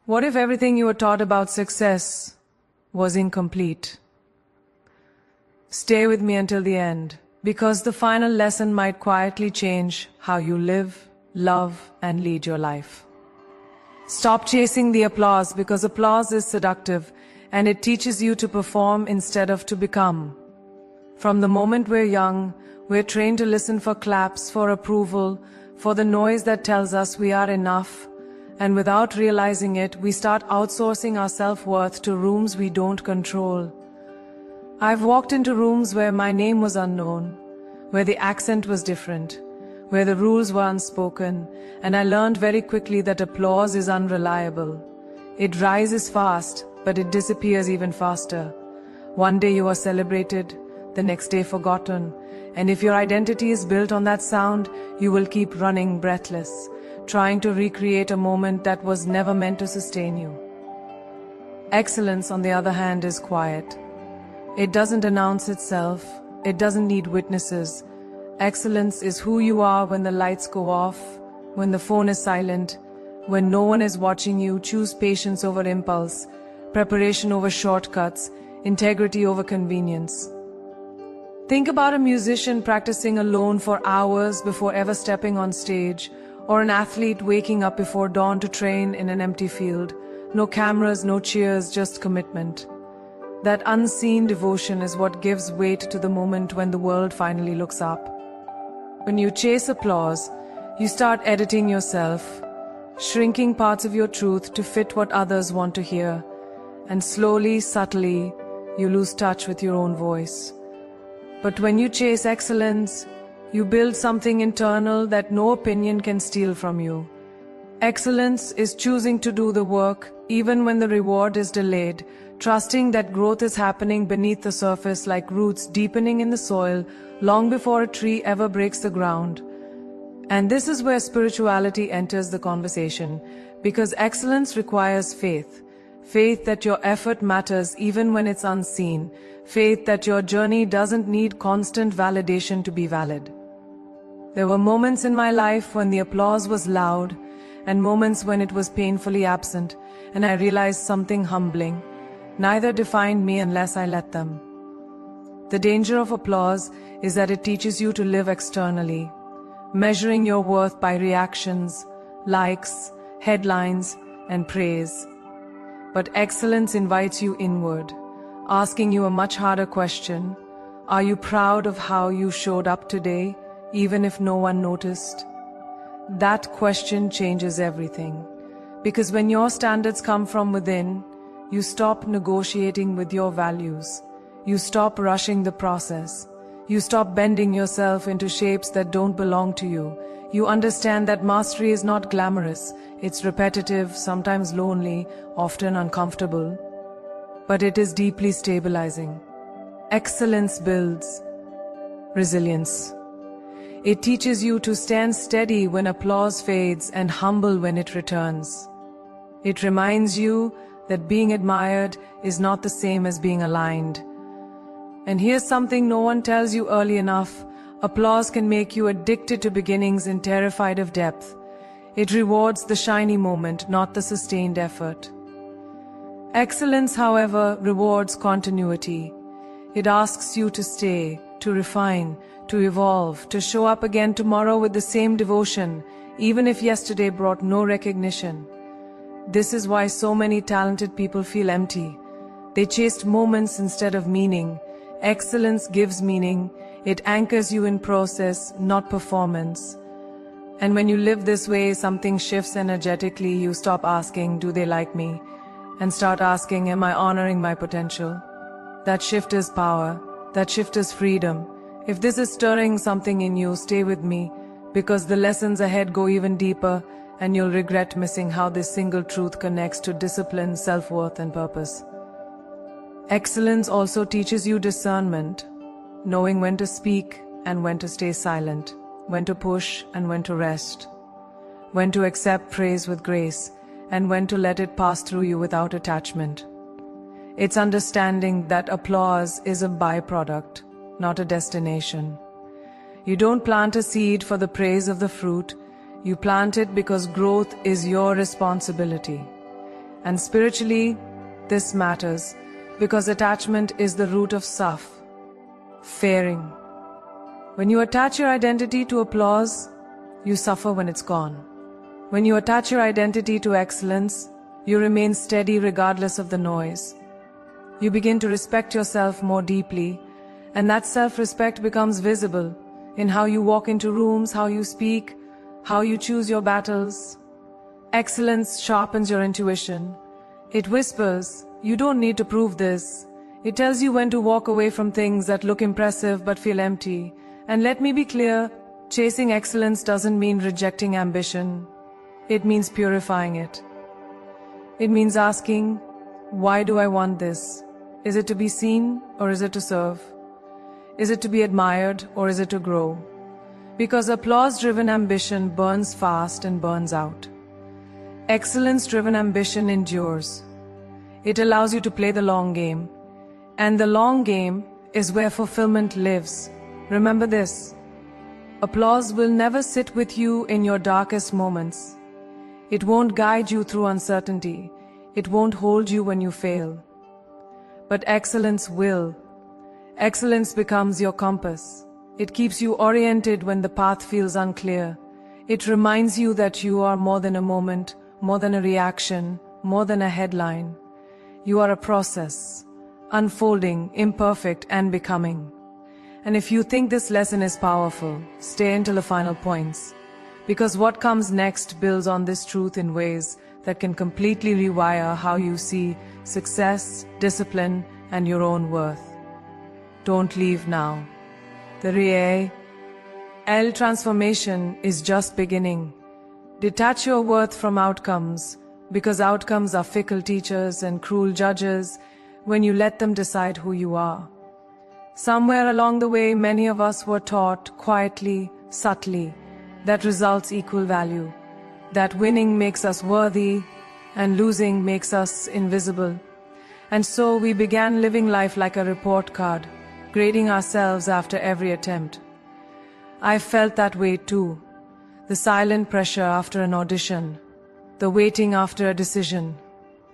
What if everything you were taught about success was incomplete? Stay with me until the end, because the final lesson might quietly change how you live, love, and lead your life. Stop chasing the applause, because applause is seductive and it teaches you to perform instead of to become. From the moment we're young, we're trained to listen for claps, for approval, for the noise that tells us we are enough. And without realizing it, we start outsourcing our self-worth to rooms we don't control. I've walked into rooms where my name was unknown, where the accent was different, where the rules were unspoken, and I learned very quickly that applause is unreliable. It rises fast, but it disappears even faster. One day you are celebrated, the next day forgotten, and if your identity is built on that sound, you will keep running breathless, trying to recreate a moment that was never meant to sustain you. Excellence, on the other hand, is quiet. It doesn't announce itself. It doesn't need witnesses. Excellence is who you are when the lights go off, when the phone is silent, when no one is watching you. Choose patience over impulse, preparation over shortcuts, integrity over convenience. Think about a musician practicing alone for hours before ever stepping on stage, or an athlete waking up before dawn to train in an empty field. No cameras, no cheers, just commitment. That unseen devotion is what gives weight to the moment when the world finally looks up. When you chase applause, you start editing yourself, shrinking parts of your truth to fit what others want to hear. And slowly, subtly, you lose touch with your own voice. But when you chase excellence, you build something internal that no opinion can steal from you. Excellence is choosing to do the work even when the reward is delayed, trusting that growth is happening beneath the surface like roots deepening in the soil long before a tree ever breaks the ground. And this is where spirituality enters the conversation, because excellence requires faith. Faith that your effort matters even when it's unseen. Faith that your journey doesn't need constant validation to be valid. There were moments in my life when the applause was loud, and moments when it was painfully absent, and I realized something humbling. Neither defined me unless I let them. The danger of applause is that it teaches you to live externally, measuring your worth by reactions, likes, headlines, and praise. But excellence invites you inward, asking you a much harder question. Are you proud of how you showed up today, even if no one noticed? That question changes everything. Because when your standards come from within, you stop negotiating with your values. You stop rushing the process. You stop bending yourself into shapes that don't belong to you. You understand that mastery is not glamorous. It's repetitive, sometimes lonely, often uncomfortable. But it is deeply stabilizing. Excellence builds resilience. It teaches you to stand steady when applause fades and humble when it returns. It reminds you that being admired is not the same as being aligned. And here's something no one tells you early enough. Applause can make you addicted to beginnings and terrified of depth. It rewards the shiny moment, not the sustained effort. Excellence, however, rewards continuity. It asks you to stay, to refine, to evolve, to show up again tomorrow with the same devotion, even if yesterday brought no recognition. This is why so many talented people feel empty. They chased moments instead of meaning. Excellence gives meaning. It anchors you in process, not performance. And when you live this way, something shifts energetically. You stop asking, do they like me? And start asking, am I honoring my potential? That shift is power. That shift is freedom. If this is stirring something in you, stay with me, because the lessons ahead go even deeper, and you'll regret missing how this single truth connects to discipline, self-worth, and purpose. Excellence also teaches you discernment, knowing when to speak and when to stay silent, when to push and when to rest, when to accept praise with grace, and when to let it pass through you without attachment. It's understanding that applause is a byproduct, not a destination. You don't plant a seed for the praise of the fruit. You plant it because growth is your responsibility. And spiritually, this matters because attachment is the root of fearing. When you attach your identity to applause, you suffer when it's gone. When you attach your identity to excellence, you remain steady regardless of the noise. You begin to respect yourself more deeply, and that self-respect becomes visible in how you walk into rooms, how you speak, how you choose your battles. Excellence sharpens your intuition. It whispers, you don't need to prove this. It tells you when to walk away from things that look impressive but feel empty. And let me be clear, chasing excellence doesn't mean rejecting ambition. It means purifying it. It means asking, why do I want this? Is it to be seen or is it to serve? Is it to be admired or is it to grow? Because applause-driven ambition burns fast and burns out. Excellence-driven ambition endures. It allows you to play the long game. And the long game is where fulfillment lives. Remember this. Applause will never sit with you in your darkest moments. It won't guide you through uncertainty. It won't hold you when you fail. But excellence will. Excellence becomes your compass. It keeps you oriented when the path feels unclear. It reminds you that you are more than a moment, more than a reaction, more than a headline. You are a process, unfolding, imperfect, and becoming. And if you think this lesson is powerful, stay until the final points. Because what comes next builds on this truth in ways that can completely rewire how you see success, discipline, and your own worth. Don't leave now. The real transformation is just beginning. Detach your worth from outcomes, because outcomes are fickle teachers and cruel judges when you let them decide who you are. Somewhere along the way, many of us were taught quietly, subtly, that results equal value, that winning makes us worthy and losing makes us invisible. And so we began living life like a report card, grading ourselves after every attempt. I felt that way too. The silent pressure after an audition, the waiting after a decision,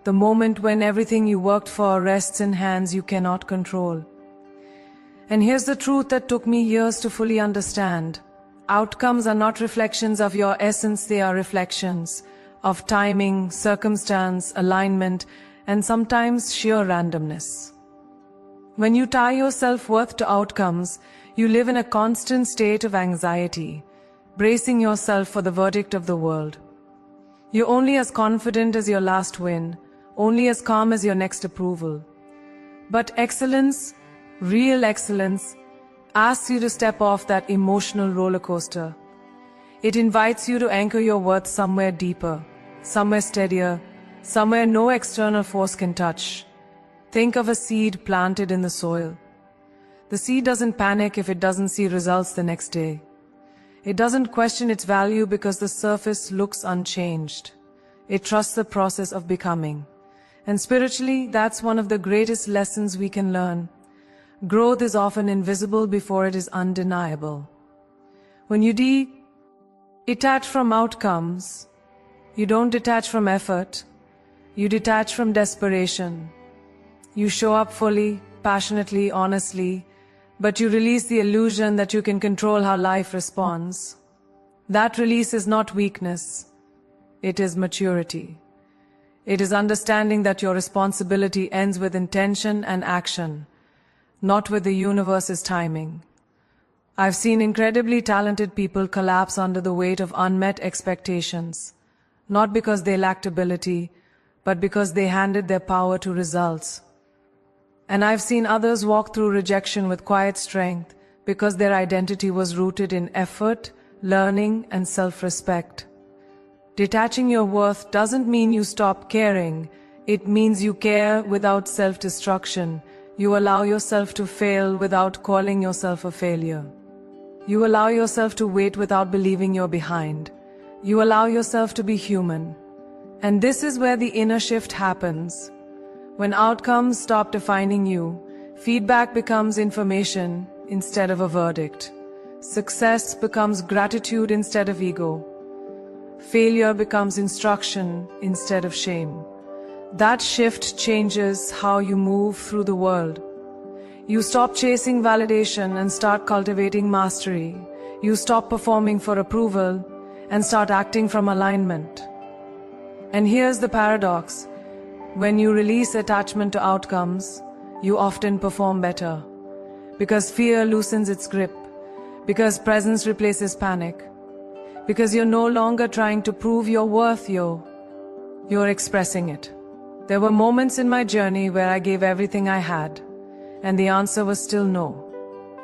the moment when everything you worked for rests in hands you cannot control. And here's the truth that took me years to fully understand. Outcomes are not reflections of your essence, they are reflections of timing, circumstance, alignment, and sometimes sheer randomness. When you tie your self-worth to outcomes, you live in a constant state of anxiety, bracing yourself for the verdict of the world. You're only as confident as your last win, only as calm as your next approval. But excellence, real excellence, asks you to step off that emotional roller coaster. It invites you to anchor your worth somewhere deeper, somewhere steadier, somewhere no external force can touch. Think of a seed planted in the soil. The seed doesn't panic if it doesn't see results the next day. It doesn't question its value because the surface looks unchanged. It trusts the process of becoming. And spiritually, that's one of the greatest lessons we can learn. Growth is often invisible before it is undeniable. When you detach from outcomes, you don't detach from effort, you detach from desperation. You show up fully, passionately, honestly, but you release the illusion that you can control how life responds. That release is not weakness, it is maturity. It is understanding that your responsibility ends with intention and action, not with the universe's timing. I've seen incredibly talented people collapse under the weight of unmet expectations, not because they lacked ability, but because they handed their power to results. And I've seen others walk through rejection with quiet strength because their identity was rooted in effort, learning, and self-respect. Detaching your worth doesn't mean you stop caring. It means you care without self-destruction. You allow yourself to fail without calling yourself a failure. You allow yourself to wait without believing you're behind. You allow yourself to be human. And this is where the inner shift happens. When outcomes stop defining you, feedback becomes information instead of a verdict. Success becomes gratitude instead of ego. Failure becomes instruction instead of shame. That shift changes how you move through the world. You stop chasing validation and start cultivating mastery. You stop performing for approval and start acting from alignment. And here's the paradox. When you release attachment to outcomes, you often perform better. Because fear loosens its grip. Because presence replaces panic. Because you're no longer trying to prove your worth, you're expressing it. There were moments in my journey where I gave everything I had, and the answer was still no.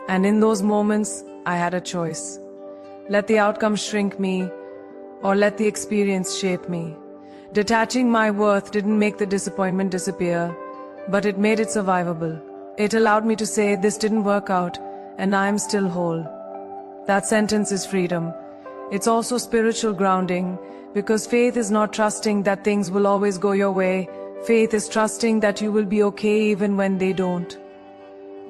And in those moments, I had a choice. Let the outcome shrink me, or let the experience shape me. Detaching my worth didn't make the disappointment disappear, but it made it survivable. It allowed me to say, this didn't work out, and I am still whole. That sentence is freedom. It's also spiritual grounding, because faith is not trusting that things will always go your way. Faith is trusting that you will be okay even when they don't.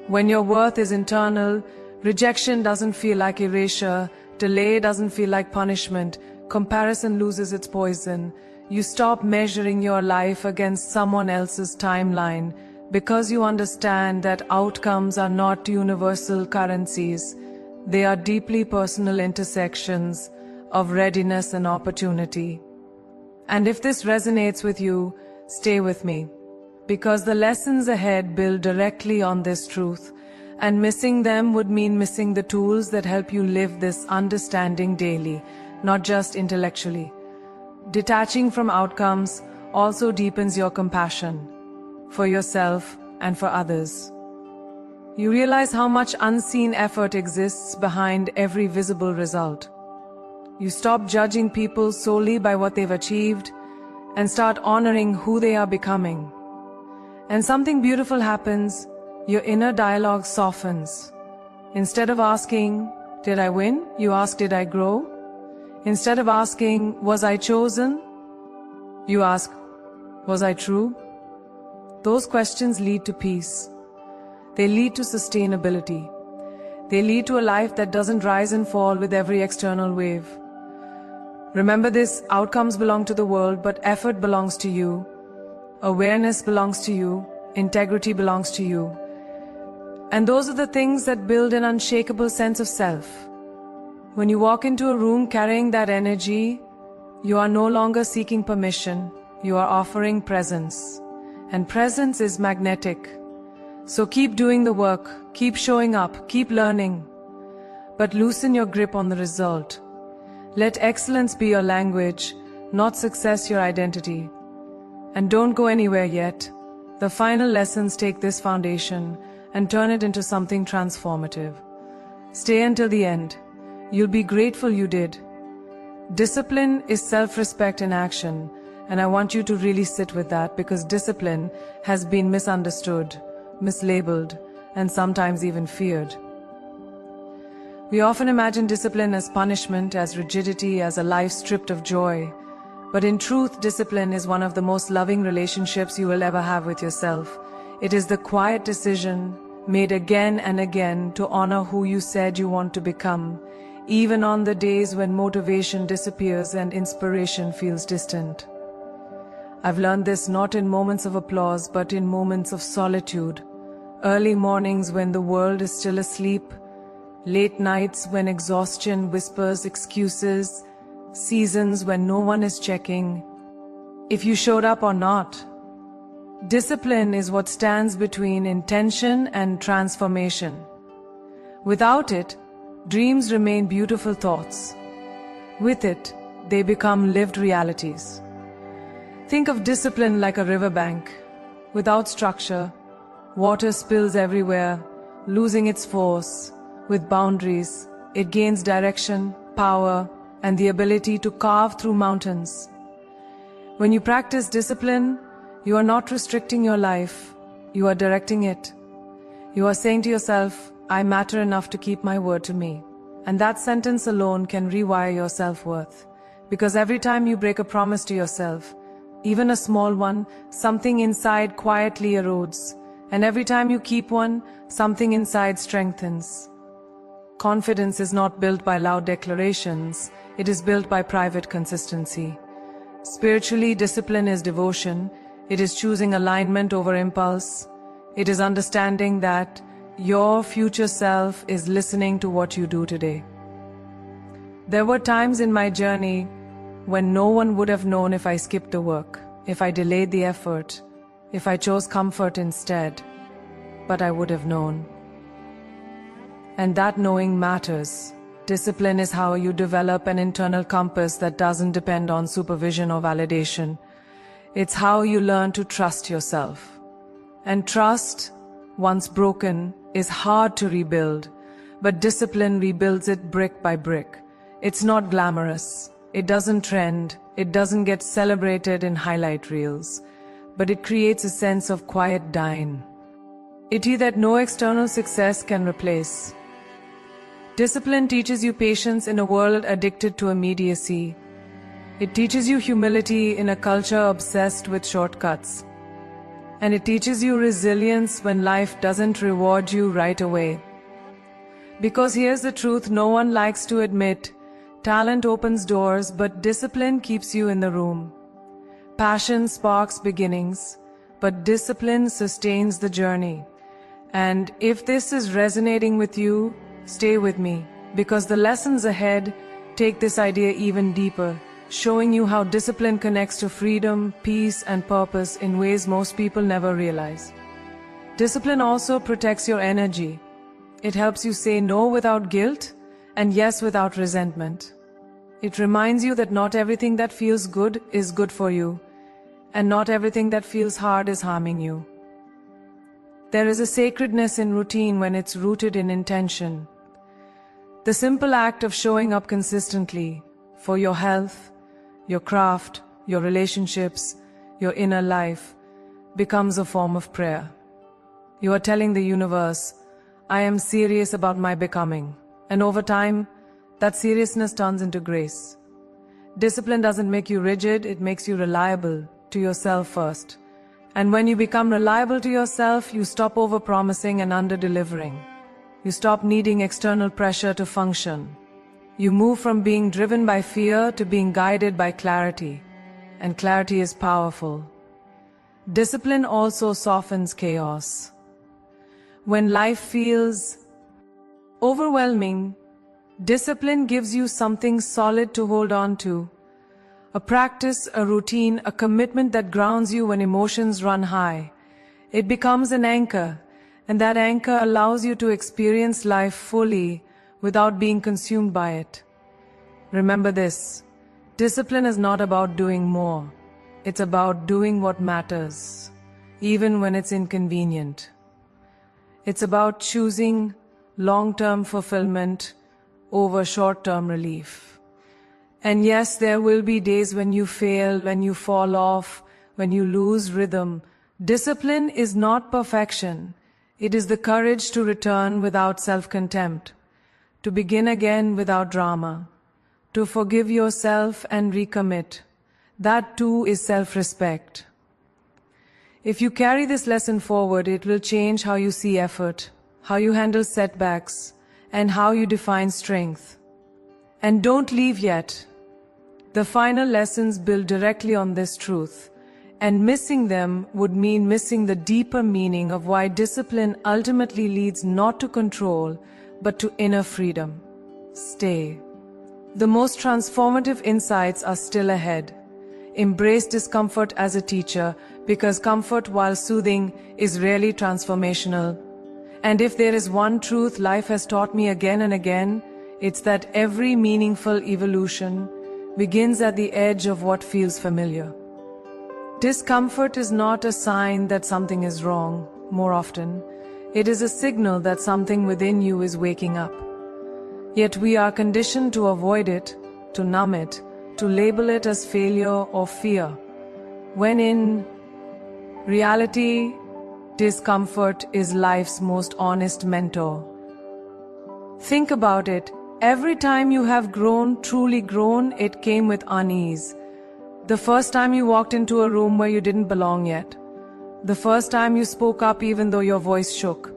When your worth is internal, rejection doesn't feel like erasure, delay doesn't feel like punishment, comparison loses its poison. You stop measuring your life against someone else's timeline because you understand that outcomes are not universal currencies. They are deeply personal intersections of readiness and opportunity. And if this resonates with you, stay with me, because the lessons ahead build directly on this truth, and missing them would mean missing the tools that help you live this understanding daily, not just intellectually. Detaching from outcomes also deepens your compassion for yourself and for others. You realize how much unseen effort exists behind every visible result. You stop judging people solely by what they've achieved and start honoring who they are becoming. And something beautiful happens. Your inner dialogue softens. Instead of asking, did I win? You ask, did I grow? Instead of asking, was I chosen? You ask, was I true? Those questions lead to peace. They lead to sustainability. They lead to a life that doesn't rise and fall with every external wave. Remember this, outcomes belong to the world, but effort belongs to you. Awareness belongs to you. Integrity belongs to you. And those are the things that build an unshakable sense of self. When you walk into a room carrying that energy, you are no longer seeking permission. You are offering presence. And presence is magnetic. So keep doing the work, keep showing up, keep learning. But loosen your grip on the result. Let excellence be your language, not success your identity. And don't go anywhere yet. The final lessons take this foundation and turn it into something transformative. Stay until the end. You'll be grateful you did. Discipline is self-respect in action, and I want you to really sit with that, because discipline has been misunderstood, mislabeled, and sometimes even feared. We often imagine discipline as punishment, as rigidity, as a life stripped of joy. But in truth, discipline is one of the most loving relationships you will ever have with yourself. It is the quiet decision, made again and again, to honor who you said you want to become, even on the days when motivation disappears and inspiration feels distant. I've learned this not in moments of applause, but in moments of solitude. Early mornings when the world is still asleep, late nights when exhaustion whispers excuses, seasons when no one is checking if you showed up or not. Discipline is what stands between intention and transformation. Without it, dreams remain beautiful thoughts. With it, they become lived realities. Think of discipline like a riverbank. Without structure, water spills everywhere, losing its force. With boundaries, it gains direction, power, and the ability to carve through mountains. When you practice discipline, you are not restricting your life, you are directing it. You are saying to yourself, I matter enough to keep my word to me. And that sentence alone can rewire your self-worth. Because every time you break a promise to yourself, even a small one, something inside quietly erodes. And every time you keep one, something inside strengthens. Confidence is not built by loud declarations, it is built by private consistency. Spiritually, discipline is devotion. It is choosing alignment over impulse. It is understanding that your future self is listening to what you do today. There were times in my journey when no one would have known if I skipped the work, if I delayed the effort, if I chose comfort instead, but I would have known. And that knowing matters. Discipline is how you develop an internal compass that doesn't depend on supervision or validation. It's how you learn to trust yourself. And trust, once broken, is hard to rebuild, but discipline rebuilds it brick by brick. It's not glamorous. It doesn't trend. It doesn't get celebrated in highlight reels, but it creates a sense of quiet dying. That no external success can replace. Discipline teaches you patience in a world addicted to immediacy. It teaches you humility in a culture obsessed with shortcuts. And it teaches you resilience when life doesn't reward you right away. Because here's the truth no one likes to admit. Talent opens doors, but discipline keeps you in the room. Passion sparks beginnings, but discipline sustains the journey. And if this is resonating with you, stay with me, because the lessons ahead take this idea even deeper, showing you how discipline connects to freedom, peace, and purpose in ways most people never realize. Discipline also protects your energy. It helps you say no without guilt and yes without resentment. It reminds you that not everything that feels good is good for you, and not everything that feels hard is harming you. There is a sacredness in routine when it's rooted in intention. The simple act of showing up consistently for your health, your craft, your relationships, your inner life becomes a form of prayer. You are telling the universe, I am serious about my becoming. And over time, that seriousness turns into grace. Discipline doesn't make you rigid, it makes you reliable to yourself first. And when you become reliable to yourself, you stop over-promising and under-delivering. You stop needing external pressure to function. You move from being driven by fear to being guided by clarity. And clarity is powerful. Discipline also softens chaos. When life feels overwhelming, discipline gives you something solid to hold on to. A practice, a routine, a commitment that grounds you when emotions run high. It becomes an anchor, and that anchor allows you to experience life fully without being consumed by it. Remember this, discipline is not about doing more. It's about doing what matters, even when it's inconvenient. It's about choosing long-term fulfillment over short-term relief. And yes, there will be days when you fail, when you fall off, when you lose rhythm. Discipline is not perfection. It is the courage to return without self-contempt, to begin again without drama, to forgive yourself and recommit. That too is self-respect. If you carry this lesson forward, it will change how you see effort, how you handle setbacks, and how you define strength. And don't leave yet. The final lessons build directly on this truth. And missing them would mean missing the deeper meaning of why discipline ultimately leads not to control, but to inner freedom. Stay. The most transformative insights are still ahead. Embrace discomfort as a teacher, because comfort, while soothing, is rarely transformational. And if there is one truth life has taught me again and again, it's that every meaningful evolution begins at the edge of what feels familiar. Discomfort is not a sign that something is wrong. More often, it is a signal that something within you is waking up. Yet we are conditioned to avoid it, to numb it, to label it as failure or fear, when in reality, discomfort is life's most honest mentor. Think about it. Every time you have grown, truly grown, it came with unease. The first time you walked into a room where you didn't belong yet. The first time you spoke up even though your voice shook.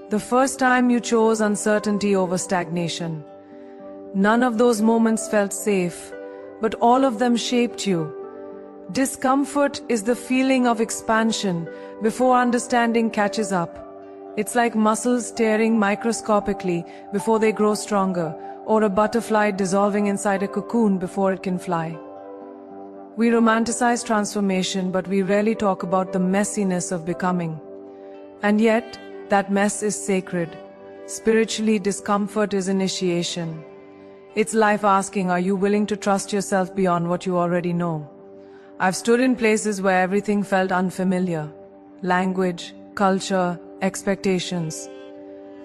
The first time you chose uncertainty over stagnation. None of those moments felt safe, but all of them shaped you. Discomfort is the feeling of expansion before understanding catches up. It's like muscles tearing microscopically before they grow stronger, or a butterfly dissolving inside a cocoon before it can fly. We romanticize transformation, but we rarely talk about the messiness of becoming. And yet, that mess is sacred. Spiritually, discomfort is initiation. It's life asking, are you willing to trust yourself beyond what you already know? I've stood in places where everything felt unfamiliar. Language, culture, expectations.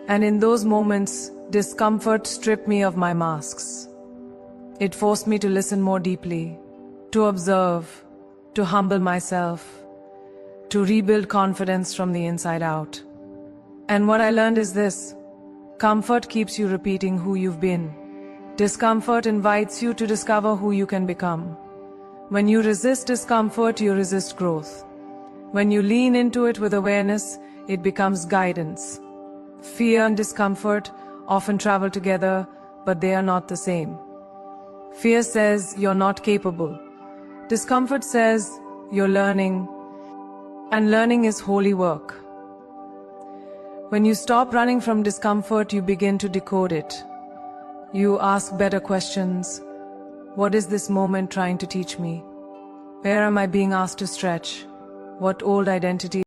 And in those moments, discomfort stripped me of my masks. It forced me to listen more deeply, to observe, to humble myself, to rebuild confidence from the inside out. And what I learned is this: comfort keeps you repeating who you've been. Discomfort invites you to discover who you can become. When you resist discomfort, you resist growth. When you lean into it with awareness, it becomes guidance. Fear and discomfort often travel together, but they are not the same. Fear says you're not capable. Discomfort says you're learning, and learning is holy work. When you stop running from discomfort, you begin to decode it. You ask better questions. What is this moment trying to teach me? Where am I being asked to stretch? What old identity